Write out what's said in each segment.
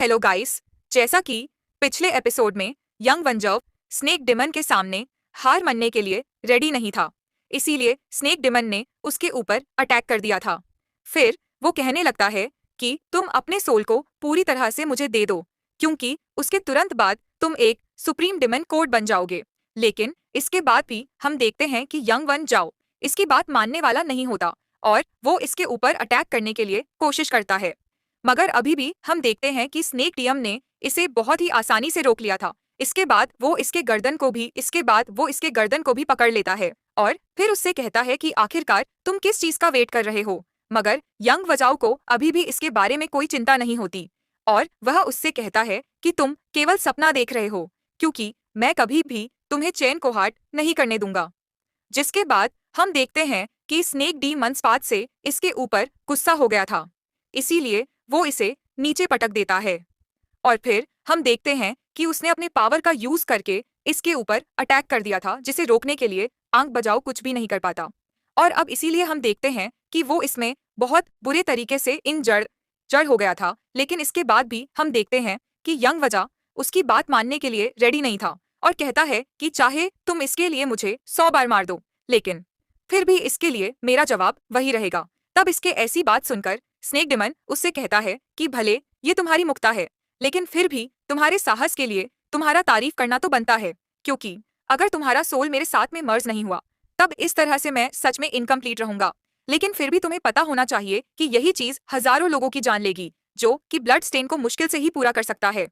Hello guys. जैसा कि पिछले एपिसोड में यंग वंजव स्नेक डिमन के सामने हार मानने के लिए रेडी नहीं था, इसीलिए स्नेक डिमन ने उसके ऊपर अटैक कर दिया था। फिर वो कहने लगता है कि तुम अपने सोल को पूरी तरह से मुझे दे दो, क्योंकि उसके तुरंत बाद तुम एक सुप्रीम डिमन कोड बन जाओगे। लेकिन इसके बाद भी हम देखते हैं कि यंग वन जाओ इसकी बात मानने वाला नहीं होता और वो इसके ऊपर अटैक करने के लिए कोशिश करता है। मगर अभी भी हम देखते हैं कि स्नेक डीएम ने इसे बहुत ही आसानी से रोक लिया था। इसके बाद वो इसके गर्दन को भी पकड़ लेता है और फिर उससे कहता है कि आखिरकार तुम किस चीज का वेट कर रहे हो। मगर यंग वजाओ को अभी भी इसके बारे में कोई चिंता नहीं होती और वह उससे कहता है कि तुम केवल सपना देख रहे हो, क्योंकि मैं कभी भी तुम्हें चैन को हार्ट नहीं करने दूंगा। जिसके बाद हम देखते हैं कि स्नेक डी मंसपात से इसके ऊपर गुस्सा हो गया था, इसीलिए वो इसे नीचे पटक देता है। और फिर हम देखते हैं कि उसने अपने पावर का यूज करके इसके ऊपर अटैक कर दिया था, जिसे रोकने के लिए आंख बजाओ कुछ भी नहीं कर पाता। और अब इसीलिए हम देखते हैं कि वो इसमें बहुत बुरे तरीके से इन जड़ जड़ हो गया था। लेकिन इसके बाद भी हम देखते हैं कि यंग वजा उसकी बात मानने के लिए रेडी नहीं था और कहता है कि चाहे तुम इसके लिए मुझे 100 बार मार दो, लेकिन फिर भी इसके लिए मेरा जवाब वही रहेगा। तब इसके ऐसी बात सुनकर स्नेक डिमन उससे कहता है कि भले ये तुम्हारी मुक्ता है, लेकिन फिर भी तुम्हारे साहस के लिए तुम्हारा तारीफ करना तो बनता है, क्योंकि अगर तुम्हारा सोल मेरे साथ में मर्ज नहीं हुआ तब इस तरह से मैं सच में इनकम्प्लीट रहूंगा। लेकिन फिर भी तुम्हें पता होना चाहिए कि यही चीज हजारों लोगों की जान लेगी, जो कि ब्लड स्टेन को मुश्किल से ही पूरा कर सकता है।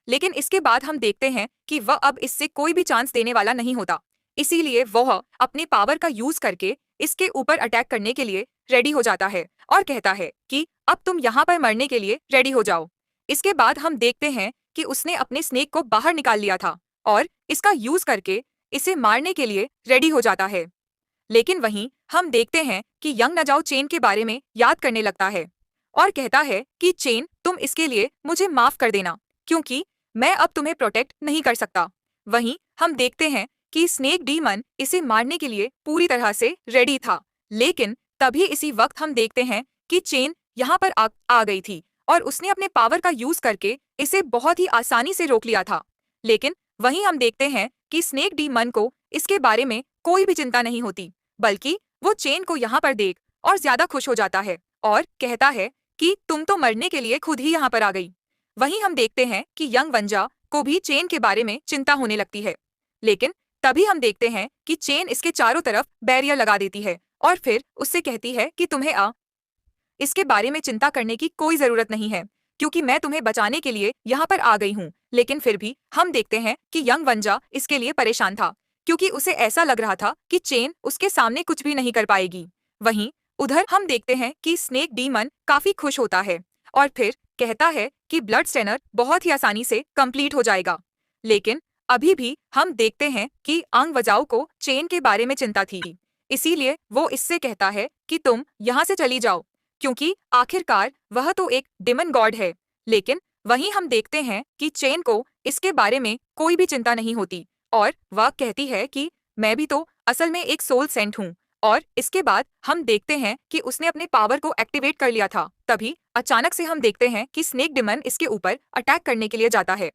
लेकिन इसके बाद हम देखते हैं कि वह अब इससे कोई भी चांस देने वाला नहीं होता, इसीलिए वह अपने पावर का यूज करके इसके ऊपर अटैक करने के लिए रेडी हो जाता है और कहता है कि अब तुम यहाँ पर मरने के लिए रेडी हो जाओ। इसके बाद हम देखते हैं कि उसने अपने स्नेक को बाहर निकाल लिया था और इसका यूज करके इसे मारने के लिए रेडी हो जाता है। लेकिन वहीं हम देखते हैं कि यंग नजाओ चेन के बारे में याद करने लगता है और कहता है कि चेन, तुम इसके लिए मुझे माफ कर देना, क्योंकि मैं अब तुम्हें प्रोटेक्ट नहीं कर सकता। वहीं हम देखते हैं कि स्नेक डीमन इसे मारने के लिए पूरी तरह से रेडी था, लेकिन तभी इसी वक्त हम देखते हैं कि चेन यहाँ पर आ गई थी और उसने अपने पावर का यूज करके इसे बहुत ही आसानी से रोक लिया था। लेकिन वहीं हम देखते हैं कि स्नेक डीमन को इसके बारे में कोई भी चिंता नहीं होती, बल्कि वो चेन को यहाँ पर देख और ज्यादा खुश हो जाता है और कहता है कि तुम तो मरने के लिए खुद ही यहाँ पर आ गई। वहीं हम देखते हैं कि यंग वंजा को भी चेन के बारे में चिंता होने लगती है, लेकिन तभी हम देखते हैं कि चेन इसके चारों तरफ बैरियर लगा देती है और फिर उससे कहती है कि तुम्हें इसके बारे में चिंता करने की कोई जरूरत नहीं है, क्योंकि मैं तुम्हें बचाने के लिए यहाँ पर आ गई हूँ। लेकिन फिर भी हम देखते हैं कि यंग वंजा इसके लिए परेशान था, क्योंकि उसे ऐसा लग रहा था कि चेन उसके सामने कुछ भी नहीं कर पाएगी। वहीं उधर हम देखते हैं कि स्नेक डीमन काफी खुश होता है और फिर कहता है कि ब्लड स्टेनर बहुत ही आसानी से कंप्लीट हो जाएगा। लेकिन अभी भी हम देखते हैं कि आंग वजाओ को चेन के बारे में चिंता थी, इसीलिए वो इससे कहता है कि तुम यहाँ से चली जाओ, क्योंकि आखिरकार वह तो एक डिमन गॉड है। लेकिन वहीं हम देखते हैं कि चेन को इसके बारे में कोई भी चिंता नहीं होती और वह कहती है कि मैं भी तो असल में एक सोल सेंट हूँ। और इसके बाद हम देखते हैं कि उसने अपने पावर को एक्टिवेट कर लिया था। तभी अचानक से हम देखते हैं कि स्नेक डिमन इसके ऊपर अटैक करने के लिए जाता है,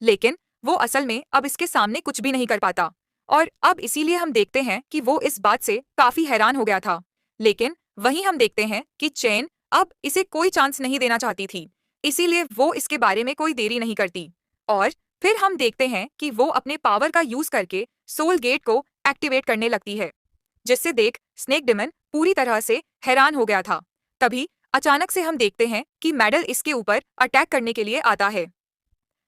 लेकिन वो असल में अब इसके सामने कुछ भी नहीं कर पाता और अब इसीलिए हम देखते हैं कि वो इस बात से काफी हैरान हो गया था। लेकिन वहीं हम देखते हैं कि चैन अब इसे कोई चांस नहीं देना चाहती थी, इसीलिए वो इसके बारे में कोई देरी नहीं करती और फिर हम देखते हैं कि वो अपने पावर का यूज करके सोल गेट को एक्टिवेट करने लगती है, जिससे देख स्नेक डिमन पूरी तरह से हैरान हो गया था। तभी अचानक से हम देखते हैं कि मैडल इसके ऊपर अटैक करने के लिए आता है,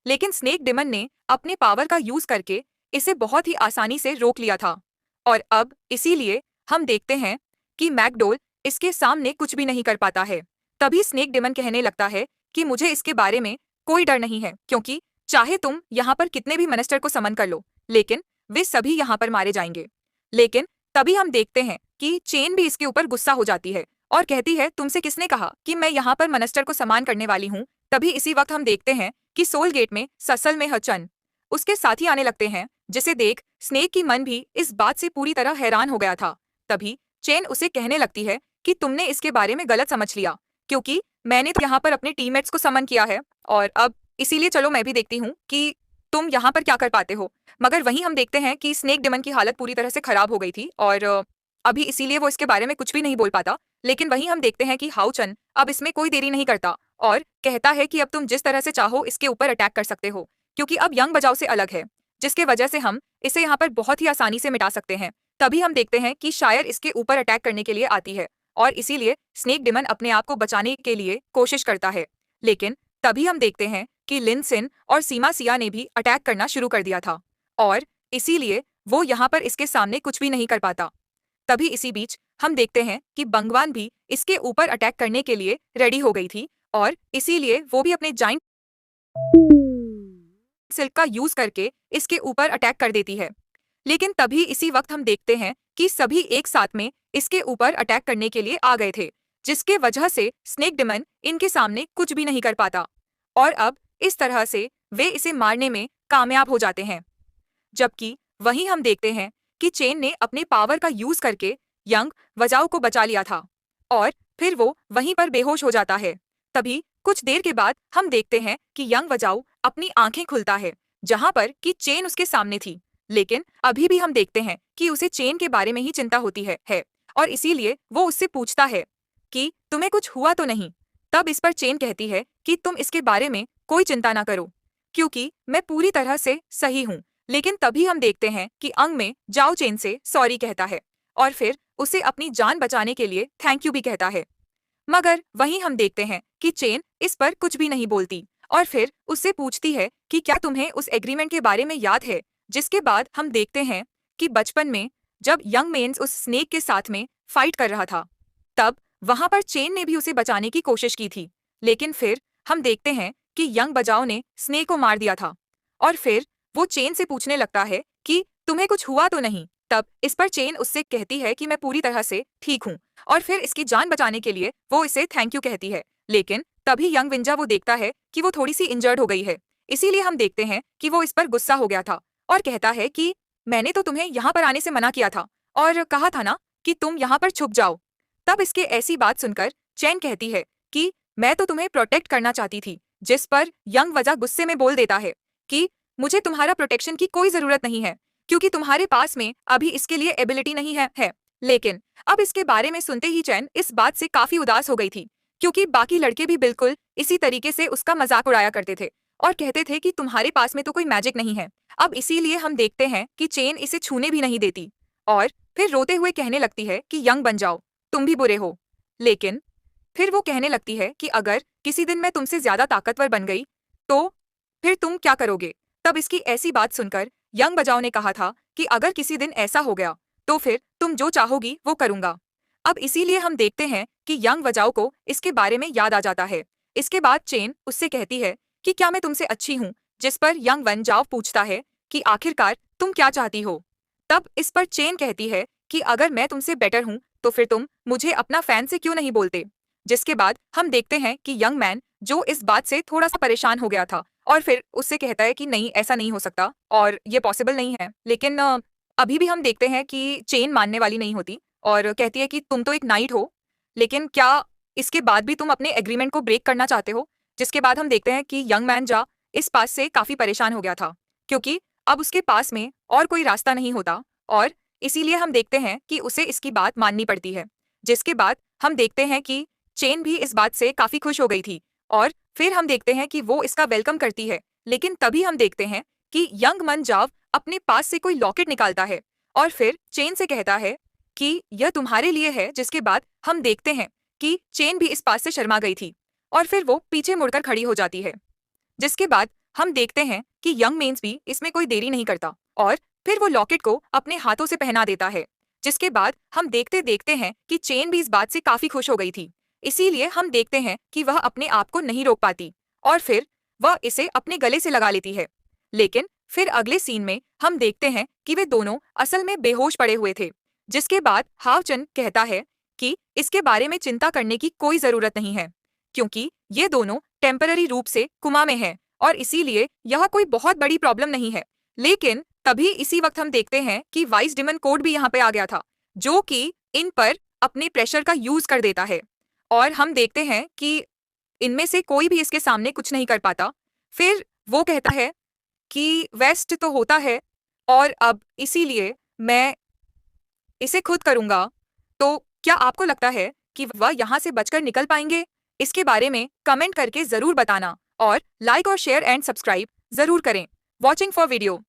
लेकिन स्नेक डिमन ने अपने पावर का यूज करके इसे बहुत ही आसानी से रोक लिया था और अब इसीलिए हम देखते हैं कि मैकडोल इसके सामने कुछ भी नहीं कर पाता है। तभी स्नेक डिमन कहने लगता है कि मुझे इसके बारे में कोई डर नहीं है, क्योंकि चाहे तुम यहाँ पर कितने भी मिनिस्टर को समन कर लो, लेकिन वे सभी यहाँ पर मारे जाएंगे। लेकिन तभी हम देखते हैं कि चेन भी इसके ऊपर गुस्सा हो जाती है और कहती है तुमसे किसने कहा कि मैं यहाँ पर मिनिस्टर को समान करने वाली हूँ। तभी इसी वक्त हम देखते हैं कि सोल गेट में ससल में हचन उसके साथी आने लगते हैं, जिसे देख स्नेक की मन भी इस बात से पूरी तरह हैरान हो गया था। तभी चेन उसे कहने लगती है कि तुमने इसके बारे में गलत समझ लिया, क्योंकि मैंने तो यहाँ पर अपने टीममेट्स को समन किया है और अब इसीलिए चलो मैं भी देखती हूँ कि तुम यहाँ पर क्या कर पाते हो। मगर वहीं हम देखते हैं कि स्नेक डिमन की हालत पूरी तरह से खराब हो गई थी और अभी इसीलिए वो इसके बारे में कुछ भी नहीं बोल पाता। लेकिन वहीं हम देखते हैं कि हाउ चन अब इसमें कोई देरी नहीं करता और कहता है कि अब तुम जिस तरह से चाहो इसके ऊपर अटैक कर सकते हो, क्योंकि अब यंग बजाओ से अलग है, जिसके वजह से हम इसे यहाँ पर बहुत ही आसानी से मिटा सकते हैं। तभी हम देखते हैं कि शायर इसके ऊपर अटैक करने के लिए आती है और इसीलिए स्नेक डिमन अपने आप को बचाने के लिए कोशिश करता है। लेकिन तभी हम देखते हैं कि लिन सिन और सीमा सिया ने भी अटैक करना शुरू कर दिया था और इसीलिए वो यहाँ पर इसके सामने कुछ भी नहीं कर पाता। तभी इसी बीच हम देखते हैं कि बंगवान भी इसके ऊपर अटैक करने के लिए रेडी हो गई थी और इसीलिए वो भी अपने जाइंट सिल्क का यूज करके इसके ऊपर अटैक कर देती है। लेकिन तभी इसी वक्त हम देखते हैं कि सभी एक साथ में इसके ऊपर अटैक करने के लिए आ गए थे, जिसके वजह से स्नेक डिमन इनके सामने कुछ भी नहीं कर पाता और अब इस तरह से वे इसे मारने में कामयाब हो जाते हैं। जबकि वहीं हम देखते हैं कि चेन ने अपने पावर का यूज करके यंग वजाओ को बचा लिया था और फिर वो वहीं पर बेहोश हो जाता है। तभी कुछ देर के बाद हम देखते हैं कि यंग वजाओ अपनी आंखें खुलता है, जहां पर कि चेन उसके सामने थी। लेकिन अभी भी हम देखते हैं कि उसे चेन के बारे में ही चिंता होती है और इसीलिए वो उससे पूछता है कि तुम्हें कुछ हुआ तो नहीं। तब इस पर चेन कहती है कि तुम इसके बारे में कोई चिंता ना करो, क्योंकि मैं पूरी तरह से सही हूँ। लेकिन तभी हम देखते हैं कि अंग में जाओ चेन से सॉरी कहता है और फिर उसे अपनी जान बचाने के लिए थैंक यू भी कहता है। मगर वहीं हम देखते हैं कि चेन इस पर कुछ भी नहीं बोलती और फिर उससे पूछती है कि क्या तुम्हें उस एग्रीमेंट के बारे में याद है, जिसके बाद हम देखते हैं कि बचपन में जब यंग मेंस उस स्नेक के साथ में फाइट कर रहा था, तब वहां पर चेन ने भी उसे बचाने की कोशिश की थी। लेकिन फिर हम देखते हैं कि यंग बजाओ ने स्नेक को मार दिया था और फिर वो चेन से पूछने लगता है कि तुम्हें कुछ हुआ तो नहीं। तब इस पर चेन उससे कहती है कि मैं पूरी तरह से ठीक हूँ और फिर इसकी जान बचाने के लिए वो इसे थैंक यू कहती है। लेकिन तभी यंग विंजा वो देखता है कि वो थोड़ी सी इंजर्ड हो गई है, इसीलिए हम देखते हैं कि वो इस पर गुस्सा हो गया था और कहता है कि मैंने तो तुम्हें यहाँ पर आने से मना किया था और कहा था ना कि तुम यहाँ पर छुप जाओ। तब इसके ऐसी बात सुनकर चैन कहती है कि मैं तो तुम्हें प्रोटेक्ट करना चाहती थी, जिस पर यंग वजा गुस्से में बोल देता है कि मुझे तुम्हारा प्रोटेक्शन की कोई जरूरत नहीं है, क्योंकि तुम्हारे पास में अभी इसके लिए एबिलिटी नहीं है। लेकिन अब इसके बारे में सुनते ही चैन इस बात से काफी उदास हो गई थी, क्योंकि बाकी लड़के भी बिल्कुल इसी तरीके से उसका मजाक उड़ाया करते थे और कहते थे कि तुम्हारे पास में तो कोई मैजिक नहीं है। अब इसीलिए हम देखते हैं कि चेन इसे छूने भी नहीं देती और फिर रोते हुए कहने लगती है कि यंग बन जाओ, तुम भी बुरे हो। लेकिन फिर वो कहने लगती है कि अगर किसी दिन मैं तुमसे ज्यादा ताकतवर बन गई तो फिर तुम क्या करोगे। तब इसकी ऐसी बात सुनकर यंग बजाओ ने कहा था कि अगर किसी दिन ऐसा हो गया तो फिर तुम जो चाहोगी वो करूंगा। अब इसीलिए हम देखते हैं कि यंग बजाओ को इसके बारे में याद आ जाता है। इसके बाद चेन उससे कहती है कि क्या मैं तुमसे अच्छी हूँ, जिस पर यंग वन जाओ पूछता है कि आखिरकार तुम क्या चाहती हो। तब इस पर चेन कहती है कि अगर मैं तुमसे बेटर हूँ तो फिर तुम मुझे अपना फैन से क्यों नहीं बोलते। जिसके बाद हम देखते हैं कि यंग मैन जो इस बात से थोड़ा सा परेशान हो गया था और फिर उससे कहता है कि नहीं, ऐसा नहीं हो सकता और ये पॉसिबल नहीं है। लेकिन अभी भी हम देखते हैं कि चेन मानने वाली नहीं होती और कहती है कि तुम तो एक नाइट हो, लेकिन क्या इसके बाद भी तुम अपने एग्रीमेंट को ब्रेक करना चाहते हो। जिसके बाद हम देखते हैं कि यंग मैन जा इस बात से काफी परेशान हो गया था, क्योंकि अब उसके पास में और कोई रास्ता नहीं होता और इसीलिए हम देखते हैं कि उसे इसकी बात माननी पड़ती है। जिसके बाद हम देखते हैं कि चेन भी इस बात से काफी खुश हो गई थी और फिर हम देखते हैं कि वो इसका वेलकम करती है। लेकिन तभी हम देखते हैं कि यंग मन जाव अपने पास से कोई लॉकेट निकालता है और फिर चेन से कहता है कि यह तुम्हारे लिए है। जिसके बाद हम देखते हैं कि चेन भी इस बात से शर्मा गई थी और फिर वो पीछे मुड़कर खड़ी हो जाती है। जिसके बाद हम देखते हैं कि यंग मेंस भी इसमें कोई देरी नहीं करता और फिर वो लॉकेट को अपने हाथों से पहना देता है। जिसके बाद हम देखते देखते हैं कि चेन भी इस बात से काफी खुश हो गई थी, इसीलिए हम देखते हैं कि वह अपने आप को नहीं रोक पाती और फिर वह इसे अपने गले से लगा लेती है। लेकिन फिर अगले सीन में हम देखते हैं कि वे दोनों असल में बेहोश पड़े हुए थे। जिसके बाद हाव चन कहता है कि इसके बारे में चिंता करने की कोई जरूरत नहीं है, क्योंकि ये दोनों टेम्पररी रूप से कुमा में हैं और इसीलिए यह कोई बहुत बड़ी प्रॉब्लम नहीं है। लेकिन तभी इसी वक्त हम देखते हैं कि वाइस डिमन कोड भी यहाँ पे आ गया था, जो कि इन पर अपने प्रेशर का यूज कर देता है और हम देखते हैं कि इनमें से कोई भी इसके सामने कुछ नहीं कर पाता। फिर वो कहता है कि वेस्ट तो होता है और अब इसीलिए मैं इसे खुद करूंगा। तो क्या आपको लगता है कि वह यहाँ से बचकर निकल पाएंगे? इसके बारे में कमेंट करके ज़रूर बताना और लाइक और शेयर एंड सब्सक्राइब ज़रूर करें। Watching for video.